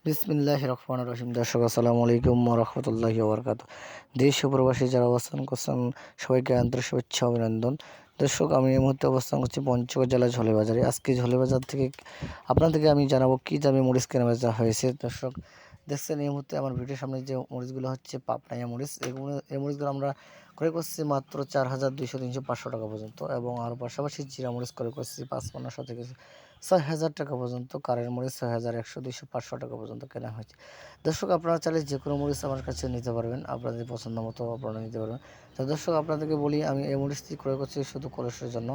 বিসমিল্লাহির রহমানির রহিম। দর্শক আসসালামু আলাইকুম ওয়া রাহমাতুল্লাহি ওয়া বারাকাতুহু। দেশ ও প্রবাসী যারা অবস্থান করছেন সবাইকে আন্তরিক শুভেচ্ছা ও অভিনন্দন। দর্শক, আমি এই মুহূর্তে অবস্থান করছি পঞ্চগড় জেলার ঝলে বাজারে। আজকে ঝলে বাজার থেকে আপনাদেরকে আমি জানাবো কী দামে মরিচ কেনাবেচা হয়েছে। দর্শক দেখছেন এই মুহূর্তে আমার ভিডিওর সামনে যে মরিচগুলো হচ্ছে পাবনাইয়া মরিচ। এই মরিচগুলো আমরা ক্রয় করছি মাত্র 4,200, 300, 500 টাকা পর্যন্ত, এবং আর পাশাপাশি জিরা মরিচ ক্রয় করছি 5,500 থেকে 6,000 টাকা পর্যন্ত। কারের মরিচ 6,100, 200, 500 টাকা পর্যন্ত কেনা হয়েছে। দর্শক, আপনারা চাইলে যে কোনো মরিচ আমার কাছে নিতে পারবেন, আপনাদের পছন্দ মতো আপনারা নিতে পারবেন। তো দর্শক, আপনাদেরকে বলি আমি এই মরিচটি ক্রয় করছি শুধু কোলেস্ট্রলের জন্য।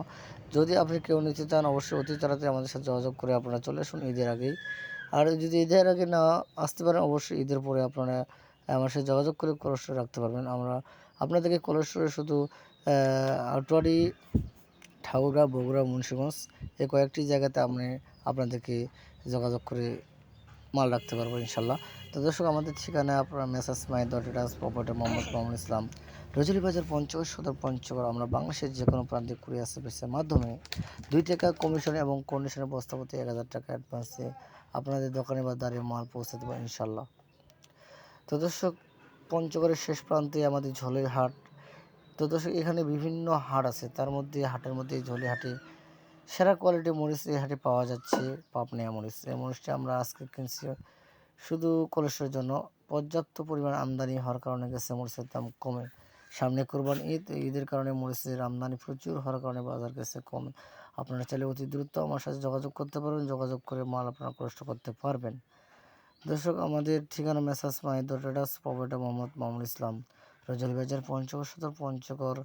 যদি আপনি কেউ নিতে চান অবশ্যই অতি তাড়াতাড়ি আমাদের সাথে যোগাযোগ করে আপনারা চলে আসুন ঈদের আগেই। আর যদি ঈদের আগে না আসতে পারেন অবশ্যই ঈদের পরে আপনারা আমার সাথে যোগাযোগ করে কোলেস্ট্রল রাখতে পারবেন। আমরা আপনাদেরকে কোলেস্ট্রলে শুধু আটোয়ারি, ঠাকুরগাঁও, বগুড়া, মুন্সিগঞ্জ এই কয়েকটি জায়গাতে আপনাদেরকে যোগাযোগ করে মাল রাখতে পারবো ইনশাল্লাহ। তো দর্শক, আমাদের ঠিকানা আপনারা messrs Mahida traders, proprietor Mohammad Mamunul Islam, Rajani Bazar, Panchagarh Sadar, Panchagarh. আমরা বাংলাদেশের যে কোনো প্রান্তে কুরিয়ার সার্ভিসের মাধ্যমে 2 টাকা কমিশনে এবং কন্ডিশনের বস্তাপতি 1,000 টাকা অ্যাডভান্সে আপনাদের দোকানে বা দ্বারে মাল পৌঁছে দেবো ইনশাল্লাহ। তো দর্শক, পঞ্চগড়ের শেষ প্রান্তে আমাদের ঝোলের হাট। তো দর্শক, এখানে বিভিন্ন হাট আছে, তার মধ্যে হাটের মধ্যে ঝোলে হাটে সেরা কোয়ালিটির মরিচ এই হাটে পাওয়া যাচ্ছে পাবনাইয়া মরিচ। এই মরিচটা আমরা আজকে কিনছি শুধু কোলেস্ট্রলের জন্য। পর্যাপ্ত পরিমাণ আমদানি হওয়ার কারণে গেছে মরিচের দাম কমে। সামনে কোরবানি ঈদ, ঈদের কারণে মরিচের আমদানি প্রচুর হওয়ার কারণে বাজার গেছে কমে। আপনারা চাইলে অতি দ্রুত আমার সাথে যোগাযোগ করতে পারবেন, যোগাযোগ করে মাল আপনারা কোলেস্ট্রল করতে পারবেন। দর্শক, আমাদের ঠিকানা messrs Mahida traders, proprietor Mohammad Mamunul Islam, Rajanibazar, Panchagarh Sadar, Panchagarh.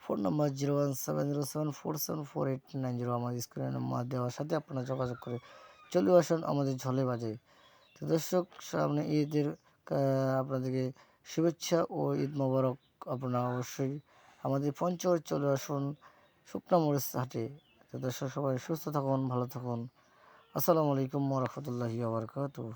Phone নম্বর 017074748990। আমাদের স্ক্রিনের নাম্বার দেওয়ার সাথে আপনারা যোগাযোগ করে চলে আসুন আমাদের ঝলে বাজে। তো দর্শক, সামনে ঈদের আপনাদেরকে শুভেচ্ছা ও ঈদ মোবারক। আপনারা অবশ্যই আমাদের পঞ্চগড় চলে আসুন শুকনা মরিচ হাটে। তো দর্শক, সবাই সুস্থ থাকুন, ভালো থাকুন। আসসালামু আলাইকুম ওয়া রাহমাতুল্লাহি ওয়া বারাকাতুহু।